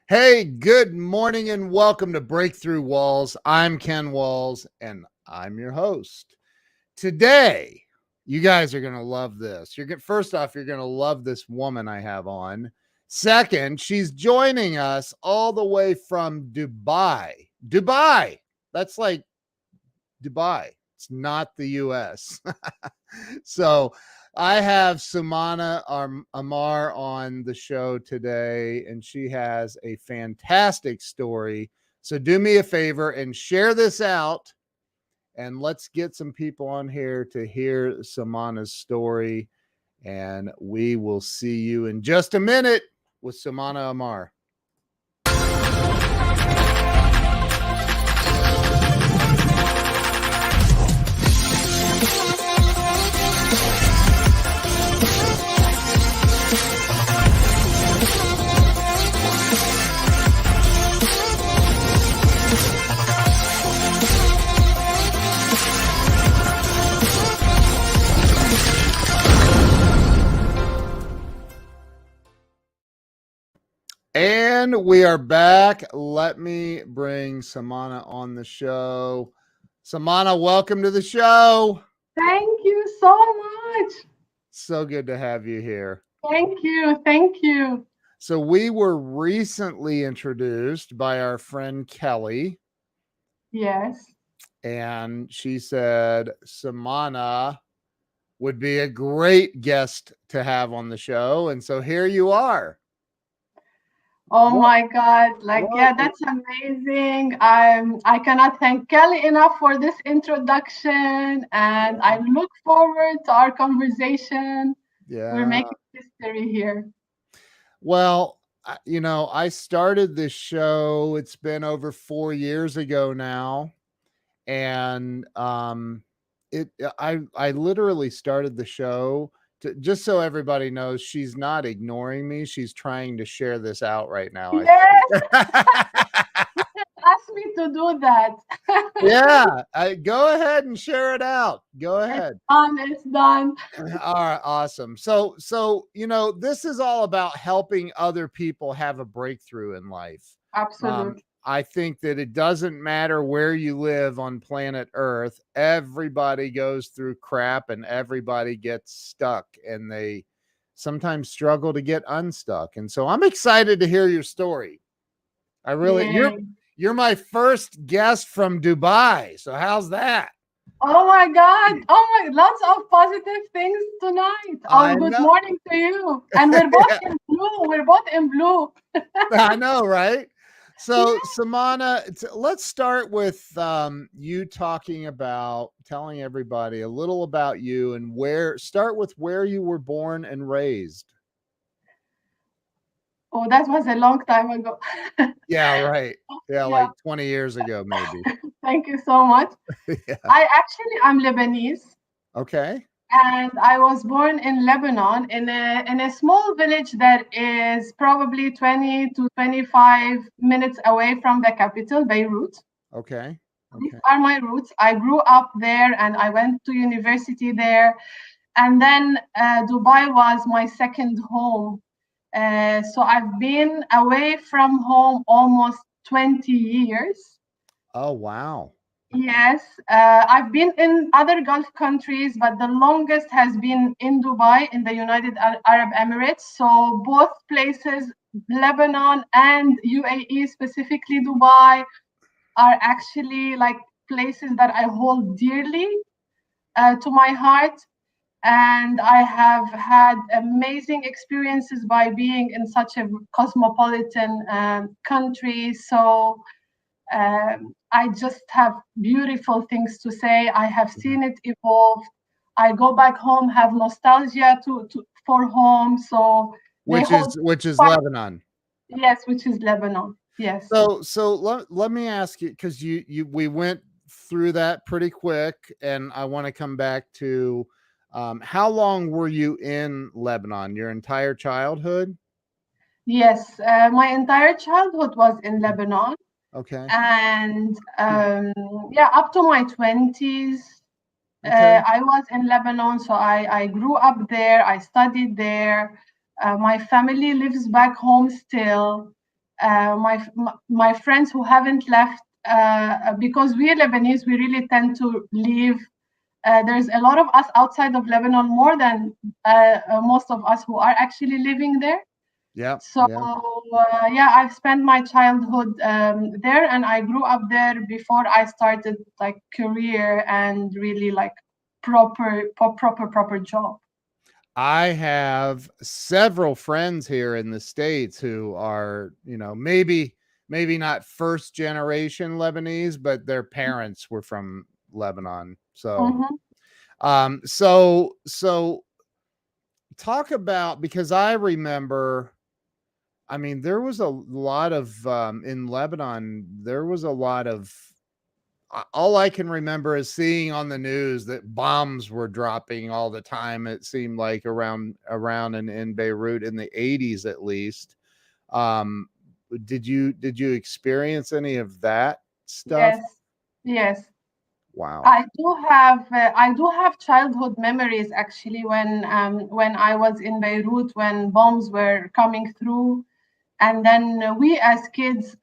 Hey, good morning and welcome to Breakthrough Walls. I'm Ken Walls and I'm your host. Today, you guys are going to love this. First off, you're going to love this woman I have on. Second, she's joining us all the way from Dubai. Dubai. That's like Dubai. It's not the US. So I have Soumana Ammar on the show today, and she has a fantastic story. So do me a favor and share this out, and let's get some people on here to hear Soumana's story. And we will see you in just a minute with Soumana Ammar. And we are back. Let me bring Soumana on the show. Soumana, welcome to the show. Thank you so much. So good to have you here. Thank you. Thank you. So we were recently introduced by our friend Kelly. Yes. And she said Soumana would be a great guest to have on the show. And so here you are. Oh my God. That's amazing. I cannot thank Kelly enough for this introduction. And I look forward to our conversation. Yeah. We're making history here. Well, I started this show. It's been over 4 years ago now. And I literally started the show just so everybody knows she's not ignoring me. She's trying to share this out right now. Yes. Ask me to do that. Yeah, go ahead and share it out. Go ahead. It's done. All right, awesome. So this is all about helping other people have a breakthrough in life. Absolutely. I think that it doesn't matter where you live on planet Earth. Everybody goes through crap and everybody gets stuck, and they sometimes struggle to get unstuck. And so I'm excited to hear your story. You're my first guest from Dubai. So how's that? Oh my God. Oh my, lots of positive things tonight. Good morning to you. And we're both in blue. We're both in blue. I know, right? So, Soumana, let's start with you telling everybody a little about you and start with where you were born and raised. Oh, that was a long time ago. Yeah, right. Yeah, like 20 years ago, maybe. Thank you so much. Yeah. I'm Lebanese. Okay. And I was born in Lebanon in a small village that is probably 20 to 25 minutes away from the capital, Beirut. Okay. These are my roots. I grew up there and I went to university there. And then Dubai was my second home. So I've been away from home almost 20 years. Oh, wow. Yes, I've been in other Gulf countries, but the longest has been in Dubai, in the United Arab Emirates. So both places, Lebanon and UAE, specifically Dubai, are actually like places that I hold dearly to my heart. And I have had amazing experiences by being in such a cosmopolitan country. So I just have beautiful things to say. I have seen it evolve. I go back home, have nostalgia for home. So which is Lebanon. Yes, which is Lebanon. Yes. So let me ask you, because we went through that pretty quick, and I want to come back to how long were you in Lebanon? Your entire childhood? Yes, my entire childhood was in Lebanon. Okay. And up to my 20s, I was in Lebanon. So I grew up there. I studied there. My family lives back home still. my friends who haven't left, because we Lebanese, we really tend to leave. There's a lot of us outside of Lebanon, more than most of us who are actually living there. Yeah. So Yeah. yeah, I've spent my childhood there, and I grew up there before I started like career and really like proper job. I have several friends here in the States who are, maybe not first generation Lebanese, but their parents were from Lebanon. So, Mm-hmm. so talk about, because I remember, I mean, there was a lot of, in Lebanon, there was a lot of, all I can remember is seeing on the news that bombs were dropping all the time. It seemed like around and in Beirut in the 80s at least. Um, did you experience any of that stuff? Yes, yes. Wow. I do have childhood memories actually when I was in Beirut when bombs were coming through, and then we as kids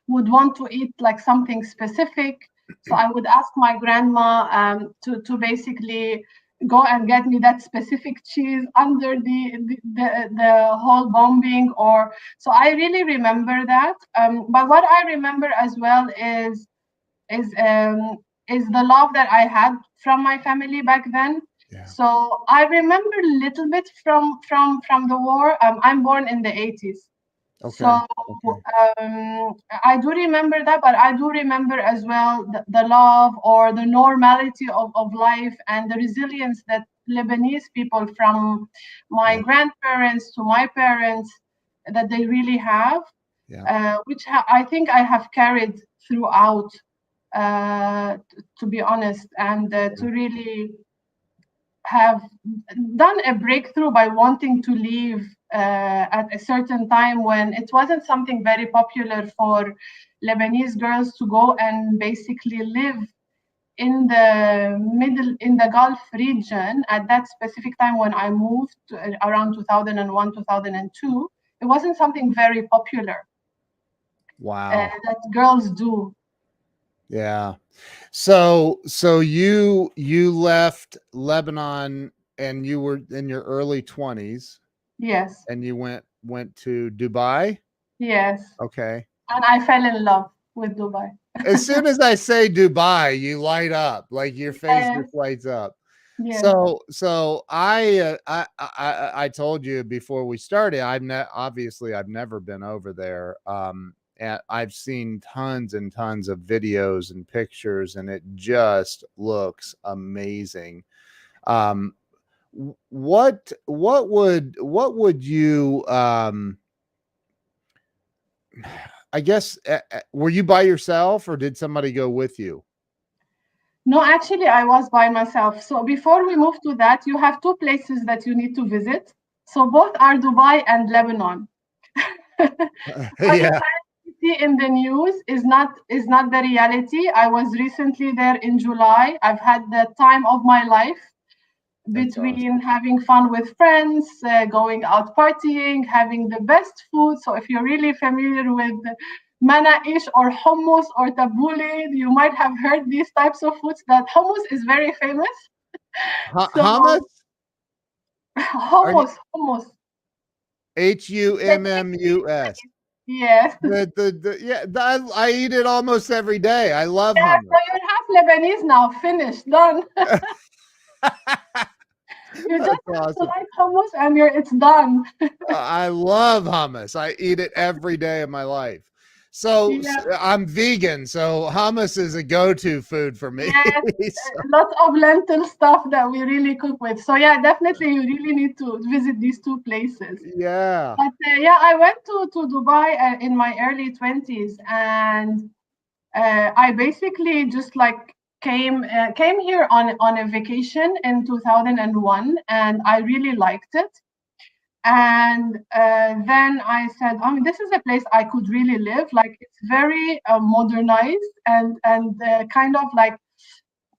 would want to eat like something specific. So I would ask my grandma to basically go and get me that specific cheese under the whole bombing. Or so I really remember that. But what I remember as well is um, is the love that I had from my family back then. Yeah. So I remember a little bit from the war. I'm born in the 80s, so Okay. Okay. I do remember that, but I do remember as well the love or the normality of life and the resilience that Lebanese people, from my Yeah. grandparents to my parents, that they really have, Yeah. which I think I have carried throughout, to be honest, and to really have done a breakthrough by wanting to leave at a certain time when it wasn't something very popular for Lebanese girls to go and basically live in the Gulf region at that specific time when I moved around 2001, 2002. It wasn't something very popular Wow. that girls do. Yeah. So you left Lebanon and you were in your early 20s Yes, and you went to Dubai. yes. Okay. And I fell in love with Dubai. As soon as I say Dubai, you light up, like your face Yes, just lights up. yes. So I told you before we started, obviously I've never been over there. And I've seen tons and tons of videos and pictures, and it just looks amazing. Um, what would you I guess were you by yourself or did somebody go with you? No, actually, I was by myself. So before we move to that, you have two places that you need to visit. So both are Dubai and Lebanon. What you Yeah, currently see in the news is not the reality. I was recently there in July. I've had the time of my life, that's between awesome. having fun with friends, going out partying, having the best food. So if you're really familiar with manaish or hummus or tabbouleh, you might have heard these types of foods. That hummus is very famous. So Hummus? Are you hummus. Hummus? Yes. I eat it almost every day. I love Yeah, hummus. so you're half Lebanese now. Finished, done. You just That's have to awesome. like hummus, and it's done. I love hummus. I eat it every day of my life. So Yeah. I'm vegan, so hummus is a go-to food for me. Yes, So, lots of lentil stuff that we really cook with. So yeah, definitely you really need to visit these two places. yeah. But yeah, I went to Dubai in my early 20s, and I basically just like came here on a vacation in 2001, and I really liked it. And then I said, I mean, this is a place I could really live. Like it's very modernized and kind of like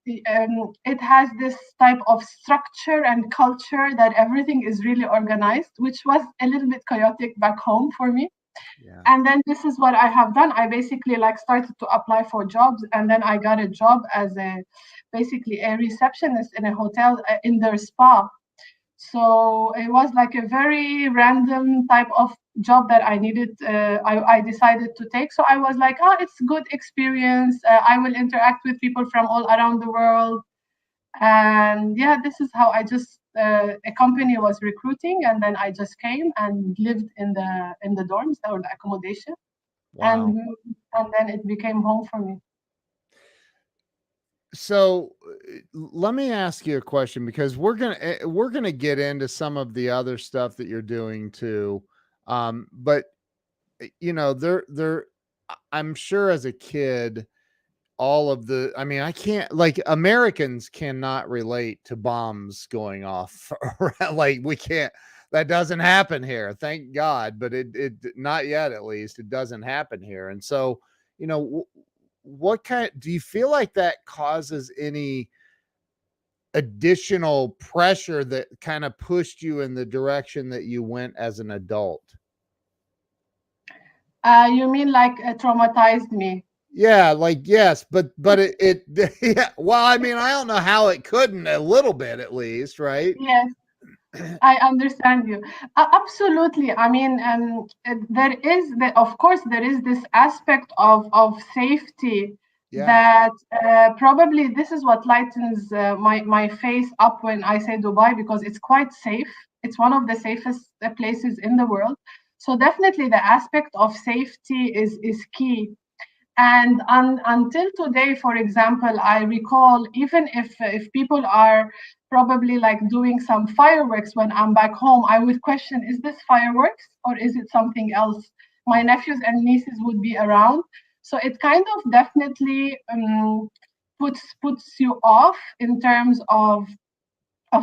it has this type of structure and culture that everything is really organized, which was a little bit chaotic back home for me. Yeah. And then this is what I have done. I basically like started to apply for jobs, and then I got a job as a basically a receptionist in a hotel in their spa. So it was like a very random type of job that I needed. I decided to take. So I was like, oh, it's good experience. I will interact with people from all around the world. And yeah, this is how I just a company was recruiting, and then I just came and lived in the dorms or the accommodation, and Wow. and then it became home for me. So let me ask you a question because we're gonna get into some of the other stuff that you're doing too. But you know, I'm sure as a kid, all of the I mean, I can't like Americans cannot relate to bombs going off around, like we can't that doesn't happen here. Thank God, but it not yet at least. It doesn't happen here. And so, you know, what kind do you feel like that causes any additional pressure that kind of pushed you in the direction that you went as an adult? You mean like traumatized me? Yeah, like yes, but it yeah. Well, I mean, I don't know how it couldn't a little bit at least, right? Yes. I understand you. Absolutely. I mean, there is of course, there is this aspect of safety Yeah, that probably this is what lightens my face up when I say Dubai, because it's quite safe. It's one of the safest places in the world. So definitely the aspect of safety is key. And until today, for example, I recall, even if people are probably like doing some fireworks when I'm back home, I would question, is this fireworks or is it something else? My yeah, nephews and nieces would be around, so it kind of definitely puts you off in terms of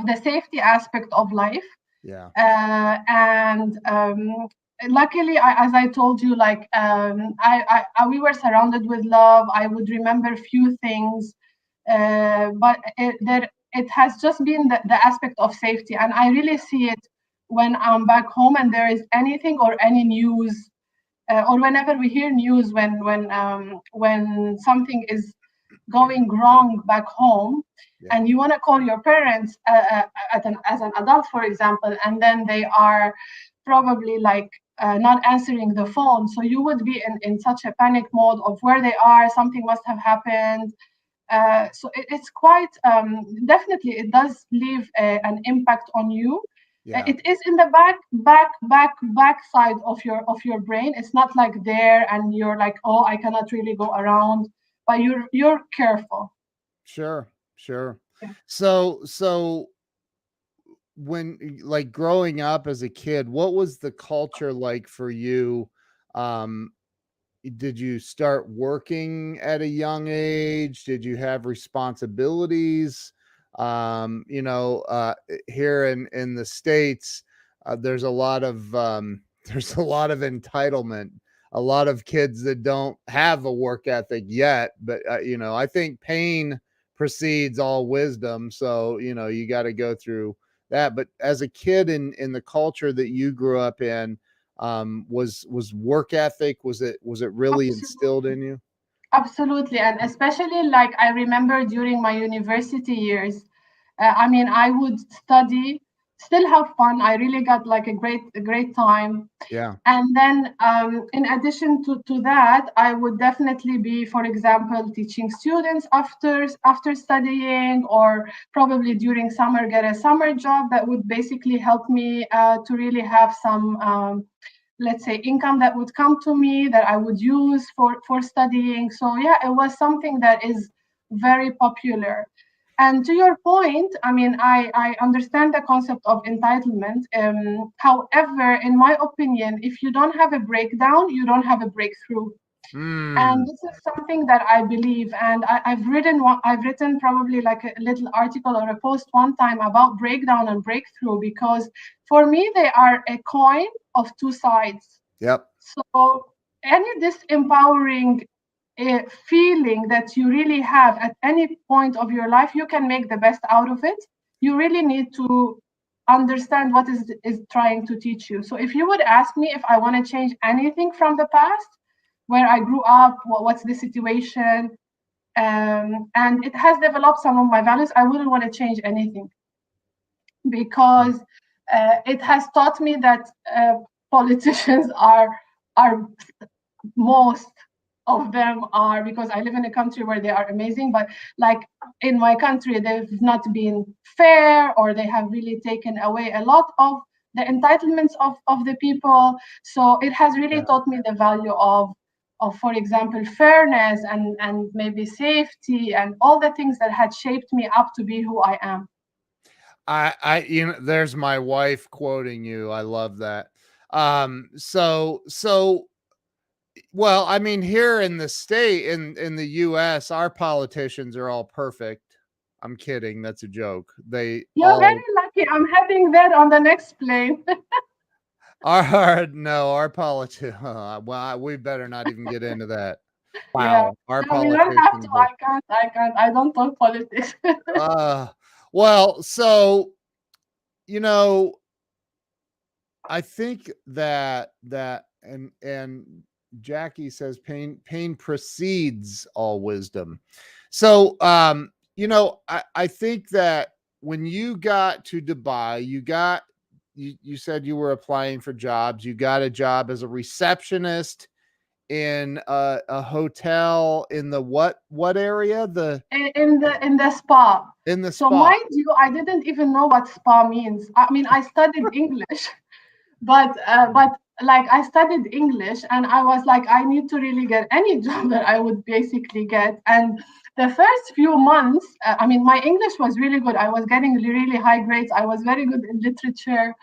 the safety aspect of life. yeah, And luckily, as I told you, like we were surrounded with love. I would remember few things, but it has just been the aspect of safety, and I really see it when I'm back home and there is anything or any news, or whenever we hear news when something is going wrong back home, yeah, and you want to call your parents as an adult, for example, and then they are probably like not answering the phone, so you would be in such a panic mode of where they are, something must have happened. So it's quite definitely it does leave an impact on you. yeah. It is in the back side of your brain. It's not like there and you're like, oh, I cannot really go around, but you're careful. Sure, sure. Yeah. So when like growing up as a kid, what was the culture like for you? Um, did you start working at a young age? Did you have responsibilities? You know, here in the States, there's a lot of there's a lot of entitlement, a lot of kids that don't have a work ethic yet, but you know, I think pain precedes all wisdom. So, you know, you got to go through that. But as a kid in the culture that you grew up in, was work ethic, was it really instilled Absolutely. in you? Absolutely. And especially like I remember during my university years, I mean, I would study, still have fun. I really got like a great time. Yeah, And then, in addition to that, I would definitely be, for example, teaching students after studying, or probably during summer, get a summer job that would basically help me to really have some, let's say, income that would come to me that I would use for studying. So yeah, it was something that is very popular. And to your point, I mean, I understand the concept of entitlement. However, in my opinion, if you don't have a breakdown, you don't have a breakthrough. And mm, this is something that I believe. And I've written probably like a little article or a post one time about breakdown and breakthrough, because for me, they are a coin of two sides. yep, So any disempowering feeling that you really have at any point of your life, you can make the best out of it. You really need to understand what is trying to teach you. So if you would ask me if I want to change anything from the past, where I grew up, what's the situation, and it has developed some of my values, I wouldn't want to change anything, because it has taught me that politicians are most of them are, because I live in a country where they are amazing, but like in my country, they've not been fair, or they have really taken away a lot of the entitlements of the people. So it has really Yeah. taught me the value of, for example, fairness and maybe safety and all the things that had shaped me up to be who I am. There's my wife quoting you. I love that. Well, I mean, here in the state, in the US, our politicians are all perfect. I'm kidding. That's a joke. They You're very all lucky. I'm heading there on the next plane. are, no, our politicians, well, we better not even get into that. Yeah. Wow. Our No, we don't have to. politicians are, I can't. I can't. I don't talk politics. uh, well, so, you know, I think and Jackie says pain precedes all wisdom. So I think that when you got to Dubai, you said you were applying for jobs. You got a job as a receptionist in a hotel in the what area? In the spa. In the So spa. mind you, I didn't even know what spa means. I mean, I studied English, but like I studied English, and I was like, I need to really get any job that I would basically get. And the first few months, I mean, my English was really good. I was getting really high grades. I was very good in literature,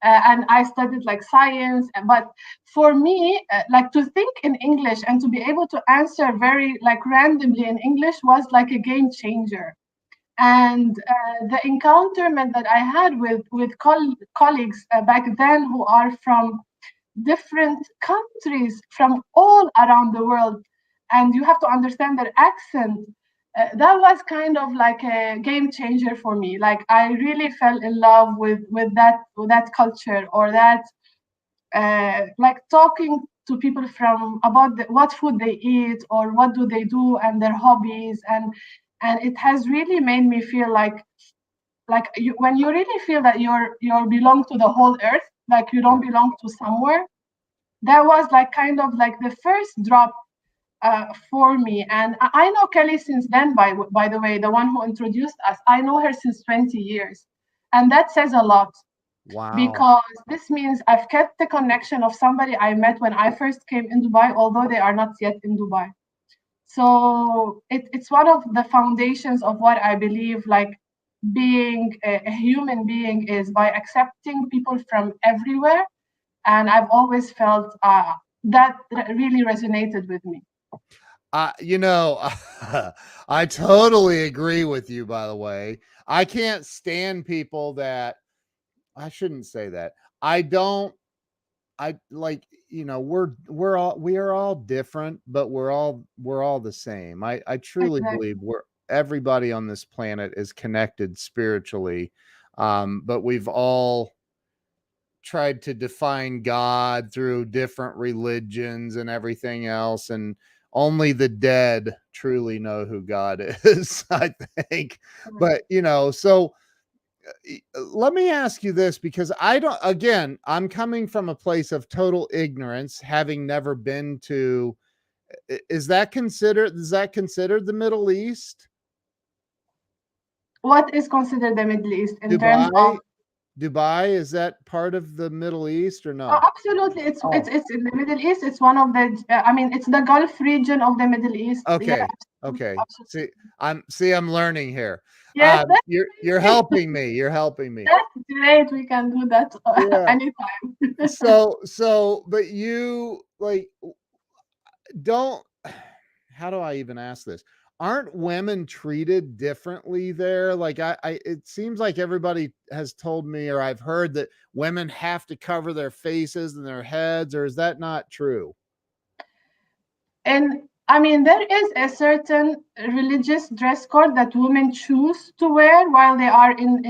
and I studied like science. But for me, like to think in English and to be able to answer very like randomly in English was like a game changer. And the encounterment that I had with colleagues back then, who are from different countries from all around the world, and you have to understand their accent. That was kind of like a game changer for me. Like I really fell in love with that culture, or that like talking to people from about what food they eat or what do they do and their hobbies. And it has really made me feel like when you really feel that you're belong to the whole earth, like you don't belong to somewhere. That was like kind of like the first drop for me. And I know Kelly since then, by the way, the one who introduced us. I know her since 20 years, and that says a lot, Wow. because this means I've kept the connection of somebody I met when I first came in Dubai, although they are not yet in Dubai. So it's one of the foundations of what I believe, like being a human being is by accepting people from everywhere. And I've always felt that really resonated with me. You know, I totally agree with you, by the way. I can't stand people that I shouldn't say that. I don't I like, we are all different, but we're all the same. I truly Exactly. believe we're everybody on this planet is connected spiritually. But we've all tried to define God through different religions and everything else, and only the dead truly know who God is, I think. But so let me ask you this, because I don't, again, I'm coming from a place of total ignorance, having never been to, is that considered the Middle East? What is considered the Middle East in terms of? Dubai, is that part of the Middle East or Oh, no? absolutely, it's Oh, it's it's in the Middle East. It's one of the. I mean, it's the Gulf region of the Middle East. Yeah, okay. absolutely, Okay. absolutely. I'm learning here. Yes, that's You're great. helping me. You're helping me. That's great. We can do that Yeah. anytime. But you like don't how do I even ask this? Aren't women treated differently there? Like it seems like everybody has told me, or I've heard that women have to cover their faces and their heads, or is that not true? And I mean, there is a certain religious dress code that women choose to wear while they are in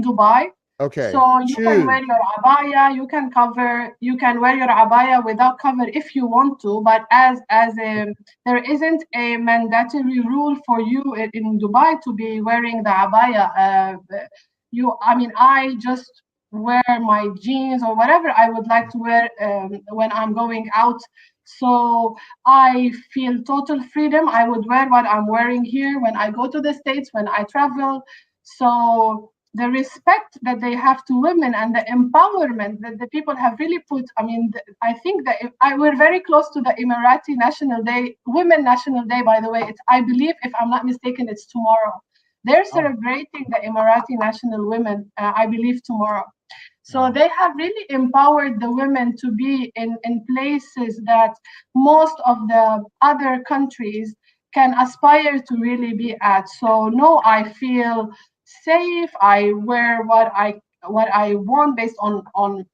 Dubai. Okay. So you can wear Choose. your abaya, you can wear your abaya without cover if you want to, but as a there isn't a mandatory rule for you in Dubai to be wearing the abaya. I mean, I just wear my jeans or whatever I would like to wear when I'm going out. So I feel total freedom. I would wear what I'm wearing here when I go to the States, when I travel. So the respect that they have to women and the empowerment that the people have really put. I mean, I think that we're very close to the Emirati National Day, Women National Day, by the way. I believe, if I'm not mistaken, it's tomorrow. They're Oh, celebrating the Emirati National Women, I believe, tomorrow. So wow. they have really empowered the women to be in places that most of the other countries can aspire to really be at. So no, I feel safe. I wear what I want based on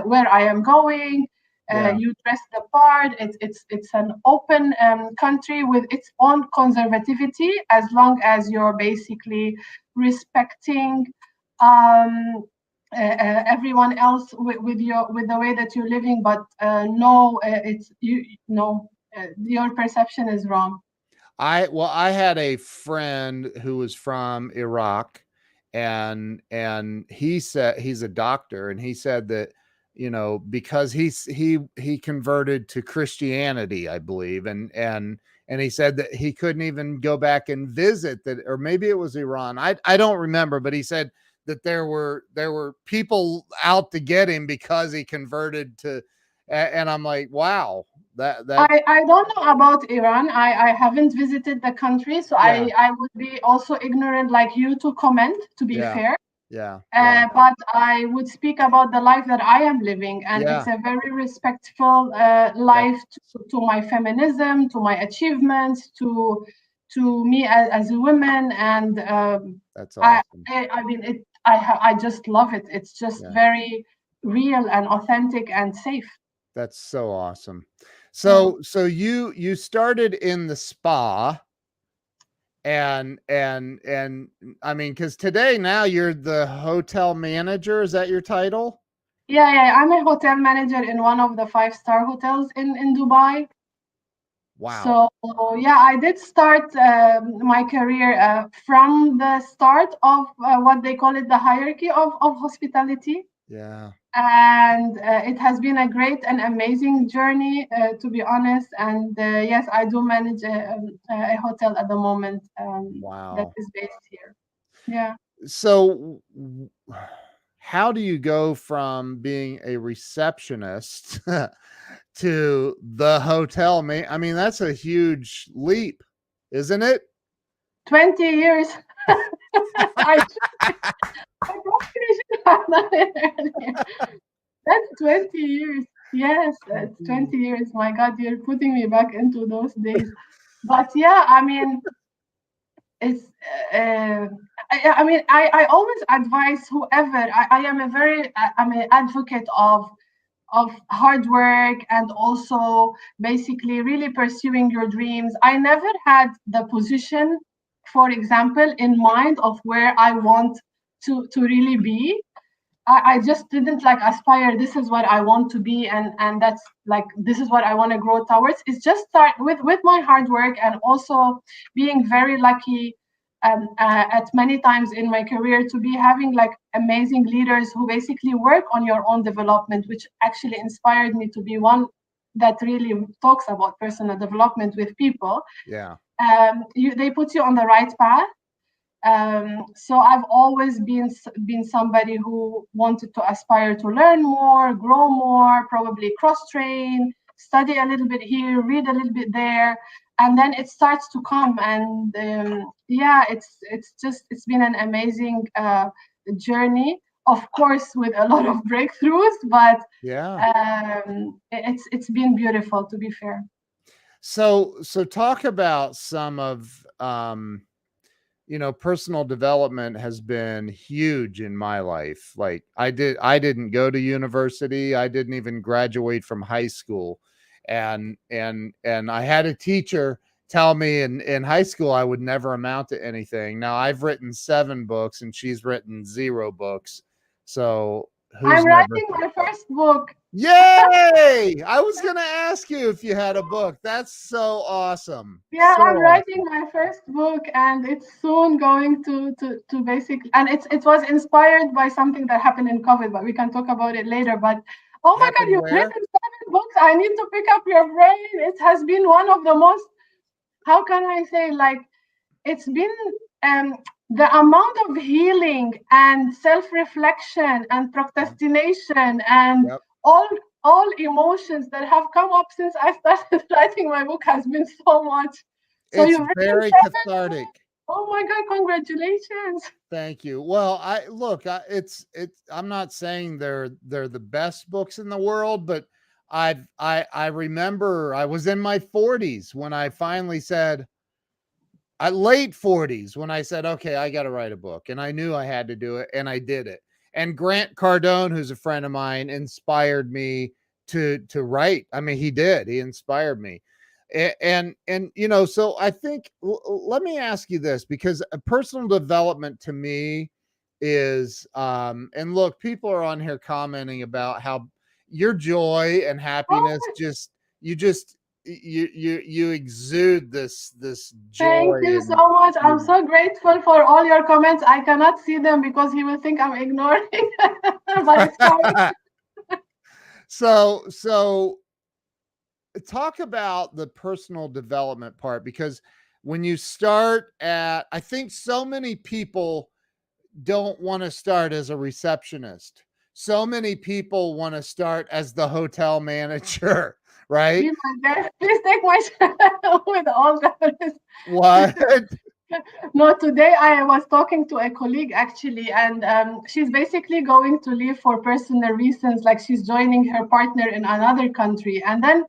where I am going. Yeah. You dress the part. It's an open country with its own conservativity, as long as you're basically respecting um, everyone else with the way that you're living. But no, it's you no, your perception is wrong. I had a friend who was from Iraq, and he said he's a doctor, and he said that, because he converted to Christianity, I believe, and he said that he couldn't even go back and visit that, or maybe it was Iran. I don't remember, but he said that there were people out to get him because he converted to, and I'm like, wow, that I don't know about Iran. I haven't visited the country, so yeah, I would be also ignorant like you to comment, to be yeah, fair. yeah, yeah, But I would speak about the life that I am living, and yeah. it's a very respectful That life to my feminism, to my achievements, to me as a woman, and that's I, awesome. I mean it. I just love it. It's just Yeah, very real and authentic and safe. that's so awesome. Yeah. So you started in the spa, and I mean, because today now you're the hotel manager. Is that your title? Yeah. I'm a hotel manager in one of the five-star hotels in Dubai. Wow. So yeah, I did start my career from the start of what they call it the hierarchy of hospitality, Yeah. and it has been a great and amazing journey, to be honest. And yes, I do manage a hotel at the moment that Wow. is based here. Yeah. So how do you go from being a receptionist to the hotel man? I mean, that's a huge leap, isn't it? 20 years. I I probably should have done it earlier. That's 20 years. Yes, it's 20 years. My God, you're putting me back into those days. But yeah, I mean, it's, uh, I mean, I always advise whoever, I am a very, I'm an advocate of hard work and also basically really pursuing your dreams. I never had the position, for example, in mind of where I want to really be. I just didn't like aspire. This is what I want to be, and that's like this is what I want to grow towards. It's just start with my hard work and also being very lucky at many times in my career to be having like amazing leaders who basically work on your own development, which actually inspired me to be one that really talks about personal development with people. Yeah. They put you on the right path. So I've always been somebody who wanted to aspire to learn more, grow more, probably cross train, study a little bit here, read a little bit there, and then it starts to come. And yeah, it's been an amazing journey, of course, with a lot of breakthroughs, but Yeah. it's been beautiful, to be fair. So talk about some of personal development has been huge in my life. Like I didn't go to university. I didn't even graduate from high school. And I had a teacher tell me in high school I would never amount to anything. Now I've written 7 books and she's written 0 books. So I'm who's never. writing my first book. Yay! I was going to ask you if you had a book. That's so awesome. Yeah, So I'm writing awesome. my first book, and it's soon going to basically, and it was inspired by something that happened in COVID, but we can talk about it later. But oh my God, Happened you've where? written 7 books. I need to pick up your brain. It has been one of the most, how can I say, like, it's been um, the amount of healing and self-reflection and Yep. procrastination and Yep. all all emotions that have come up since I started writing my book has been so much. So It's you've written very 7 books. cathartic. Oh my God, congratulations. Thank you. Well, I look, it's I'm not saying they're the best books in the world, but I remember I was in my 40s when I finally said, late 40s when I said, okay, I got to write a book. And I knew I had to do it. And I did it. And Grant Cardone, who's a friend of mine, inspired me to write. I mean, he did. He inspired me. And so I think let me ask you this, because personal development to me is and look, people are on here commenting about how your joy and happiness Oh, you exude this thank joy you so and much. I'm you so grateful for all your comments. I cannot see them because he will think I'm ignoring, but it's fine. so talk about the personal development part, because when you start at, I think so many people don't want to start as a receptionist. So many people want to start as the hotel manager, right? Be my guest. Please take my with all that. What? No, today I was talking to a colleague actually, and she's basically going to leave for personal reasons, like she's joining her partner in another country. And then,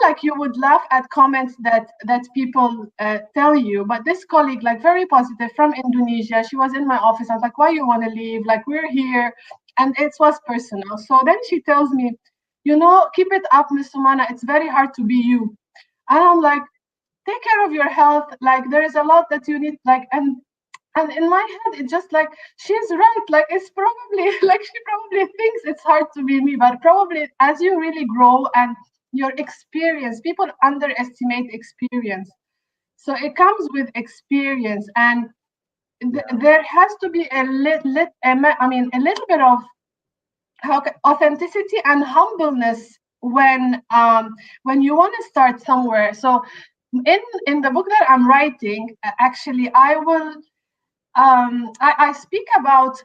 like you would laugh at comments that people tell you. But this colleague, like very positive from Indonesia, she was in my office. I was like, "Why you want to leave? Like we're here," and it was personal. So then she tells me, keep it up, Miss Soumana. It's very hard to be you. And I'm like, take care of your health, like there is a lot that you need, like, and in my head it's just like she's right, like it's probably like she probably thinks it's hard to be me, but probably as you really grow and your experience, people underestimate experience, so it comes with experience. And Yeah. there has to be a little bit of authenticity and humbleness when you want to start somewhere. So in the book that I'm writing, actually I will I speak about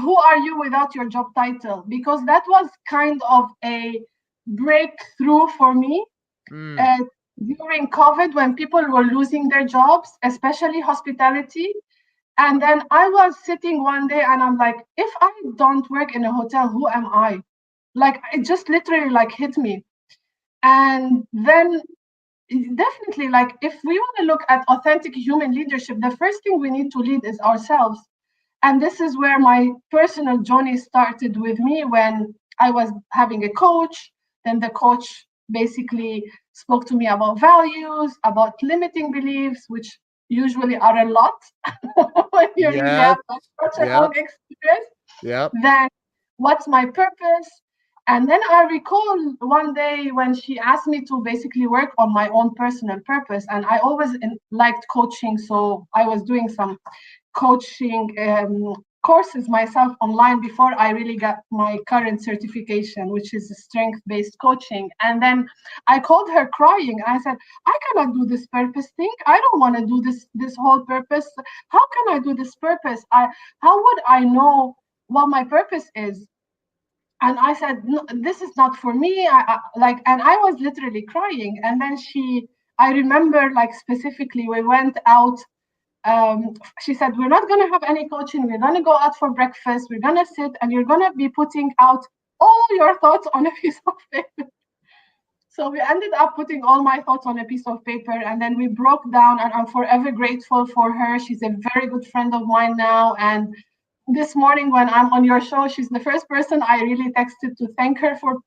who are you without your job title, because that was kind of a breakthrough for me Mm, uh, during COVID, when people were losing their jobs, especially hospitality. And then I was sitting one day and I'm like, if I don't work in a hotel, who am I? Like it just literally like hit me. And then definitely, like if we want to look at authentic human leadership, the first thing we need to lead is ourselves. And this is where my personal journey started with me, when I was having a coach. Then the coach basically spoke to me about values, about limiting beliefs, which usually are a lot when you really yes. have like such a Yep. long experience. Yep. Then what's my purpose? And then I recall one day when she asked me to basically work on my own personal purpose. And I always liked coaching, so I was doing some coaching courses myself online before I really got my current certification, which is strength-based coaching. And then I called her crying. I said, I cannot do this purpose thing. I don't want to do this whole purpose. How can I do this purpose? How would I know what my purpose is? And I said, no, this is not for me. And I was literally crying. And then I remember like specifically, we went out. She said, we're not going to have any coaching. We're going to go out for breakfast. We're going to sit and you're going to be putting out all your thoughts on a piece of paper. So we ended up putting all my thoughts on a piece of paper, and then we broke down, and I'm forever grateful for her. She's a very good friend of mine now. And this morning when I'm on your show, she's the first person I really texted to thank her for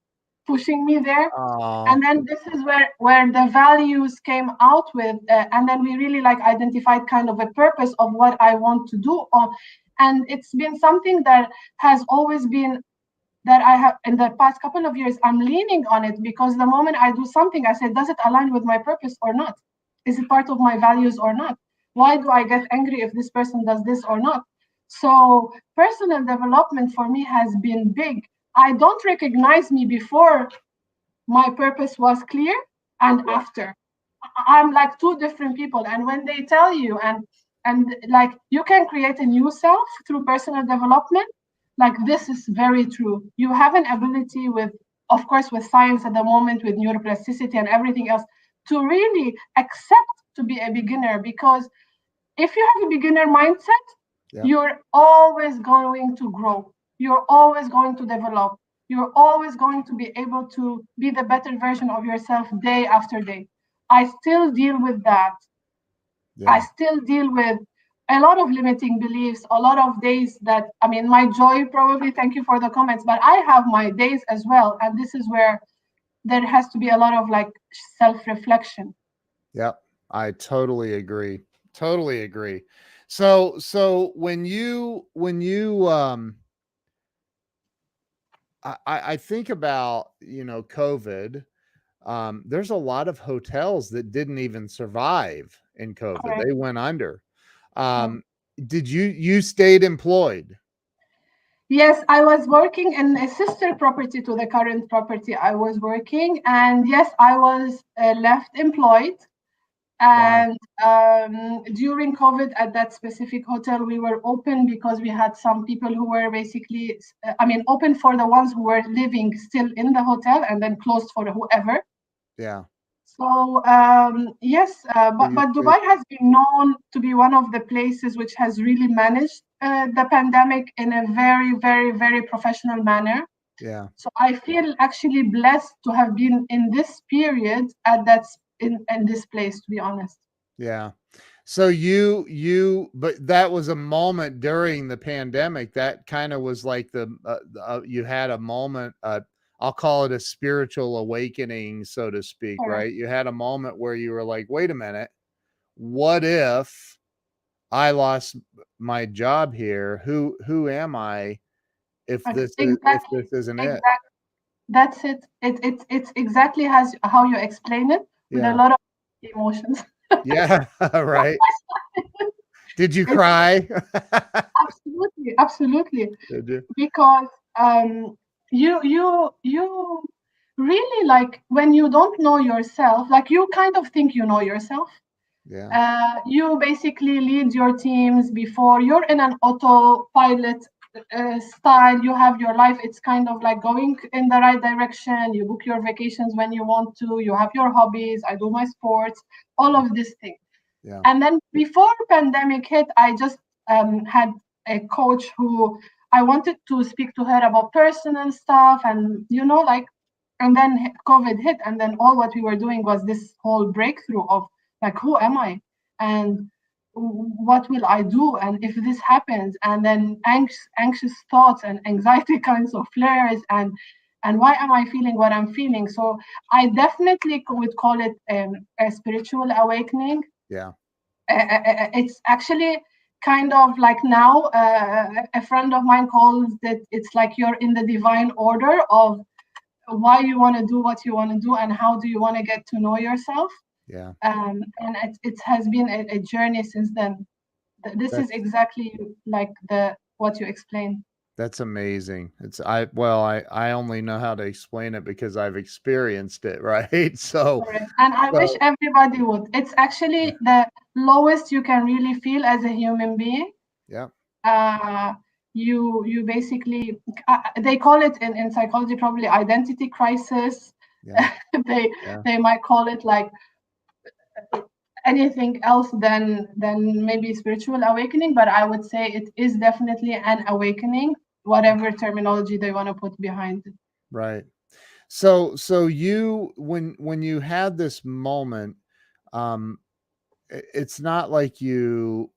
pushing me there. Oh, And then this is where the values came out with, and then we really like identified kind of a purpose of what I want to do. And it's been something that has always been that I have in the past couple of years, I'm leaning on it because the moment I do something, I say, does it align with my purpose or not? Is it part of my values or not? Why do I get angry if this person does this or not? So personal development for me has been big. I don't recognize me before my purpose was clear and yeah, after. I'm like two different people. And when they tell you and like you can create a new self through personal development, like this is very true. You have an ability with, of course, with science at the moment, with neuroplasticity and everything else, to really accept to be a beginner. Because if you have a beginner mindset, yeah, you're always going to grow. You're always going to develop. You're always going to be able to be the better version of yourself day after day. I still deal with that. I yeah, still deal with a lot of limiting beliefs, a lot of days that, I mean, my joy probably, thank you for the comments, but I have my days as well. And this is where there has to be a lot of like self reflection. yeah. I totally agree. Totally agree. So when you I think about, COVID. There's a lot of hotels that didn't even survive in COVID. Correct. They went under. Yeah. Did you stayed employed? Yes, I was working in a sister property to the current property I was working, and yes, I was left employed. Wow. And during COVID, at that specific hotel, we were open because we had some people who were basically, I mean, open for the ones who were living still in the hotel, and then closed for whoever. Yeah. So yes, So but you but stayed, Dubai has been known to be one of the places which has really managed the pandemic in a very, very, very professional manner. yeah. So I feel actually blessed to have been in this period at in this place, to be honest. Yeah. So but that was a moment during the pandemic that kind of was like you had a moment, I'll call it a spiritual awakening, so to speak, Correct. right? You had a moment where you were like, wait a minute, what if I lost my job here? Who am I if Exactly, this isn't it? exactly. That's it. It's exactly as how you explain it with a Yeah. lot of emotions. Yeah. Right. Did you It's cry? absolutely, absolutely. Did you? Because you really like when you don't know yourself, like you kind of think you know yourself. Yeah. You basically lead your teams before you're in an autopilot style. You have your life, it's kind of like going in the right direction. You book your vacations when you want to, you have your hobbies, I do my sports, all of this thing. Yeah. And then before pandemic hit, I just had a coach who I wanted to speak to her about personal stuff, and like, and then COVID hit, and then all what we were doing was this whole breakthrough of like, who am I, and what will I do, and if this happens, and then anxious thoughts and anxiety kinds of flares, and why am I feeling what I'm feeling? So I definitely would call it a spiritual awakening. Yeah. It's actually kind of like now a friend of mine calls it, it's like you're in the divine order of why you want to do what you want to do and how do you want to get to know yourself. Yeah. And it has been a journey since then. This is That's exactly like the what you explained. That's amazing. I only know how to explain it because I've experienced it, right? Correct. And I wish So everybody would. It's yeah, actually the lowest you can really feel as a human being. yeah, uh, you basically they call it in psychology probably identity crisis. yeah, they yeah. they might call it like anything else than maybe spiritual awakening, but I would say it is definitely an awakening, whatever terminology they want to put behind it. Right. So you when you had this moment, um, it's not like you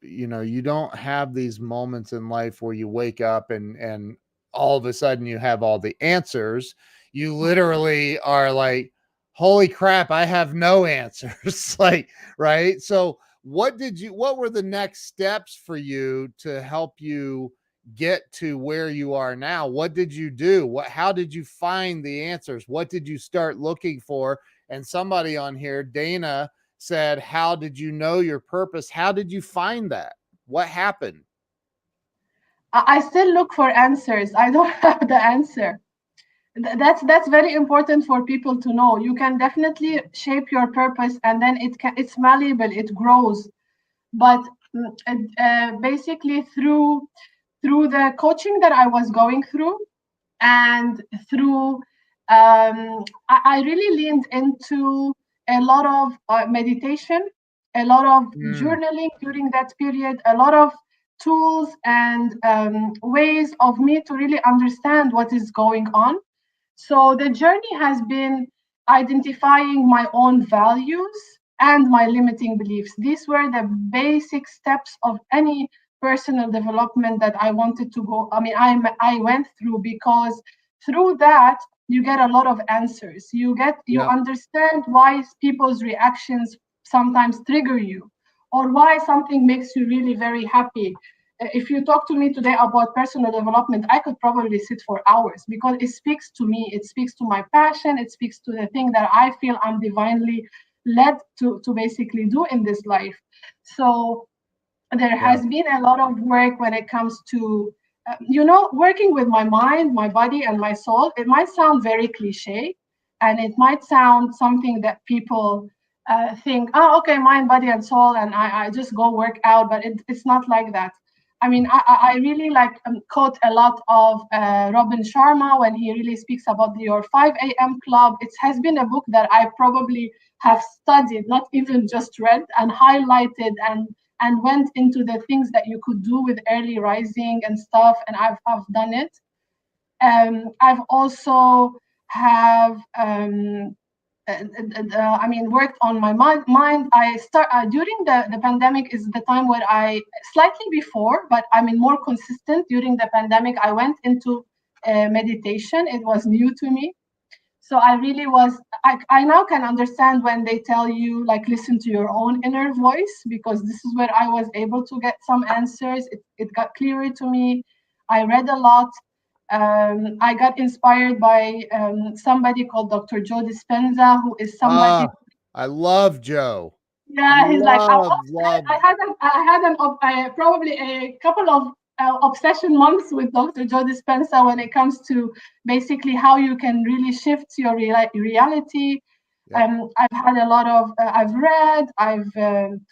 don't have these moments in life where you wake up and all of a sudden you have all the answers. you literally are like, holy crap, I have no answers. Like, right? So what were the next steps for you to help you get to where you are now? What did you do? How did you find the answers? What did you start looking for? And somebody on here, Dana, said, how did you know your purpose? How did you find that? What happened? I still look for answers. I don't have the answer. That's very important for people to know. You can definitely shape your purpose, and then it's malleable, it grows. But basically through the coaching that I was going through, and through I really leaned into a lot of meditation, a lot of Mm, journaling during that period, a lot of tools and ways of me to really understand what is going on. So the journey has been identifying my own values and my limiting beliefs. These were the basic steps of any personal development that I wanted to go. I mean, I went through, because through that you get a lot of answers. You yeah. understand why people's reactions sometimes trigger you, or why something makes you really very happy. If you talk to me today about personal development, I could probably sit for hours, because it speaks to me, it speaks to my passion, it speaks to the thing that I feel I'm divinely led to basically do in this life. So there Yeah. has been a lot of work when it comes to working with my mind, my body, and my soul. It might sound very cliche, and it might sound something that people think, oh, okay, mind, body, and soul, and I just go work out. But it's not like that. I mean, I really like quote a lot of Robin Sharma when he really speaks about your 5 a.m. club. It has been a book that I probably have studied, not even just read, and highlighted, and went into the things that you could do with early rising and stuff, and I've done it. I've also have I mean, worked on my mind. I start during the pandemic is the time where I, slightly before, but I mean more consistent. During the pandemic, I went into meditation. It was new to me, so I really was, I now can understand when they tell you, like, listen to your own inner voice, because this is where I was able to get some answers. It got clearer to me. I read a lot. I got inspired by somebody called Dr. Joe Dispenza, who is somebody. Ah, I love Joe. Yeah, he's like, Love. I had probably a couple of obsession months with Dr. Joe Dispenza when it comes to basically how you can really shift your reality. Yep. I've had a lot of, I've read, I've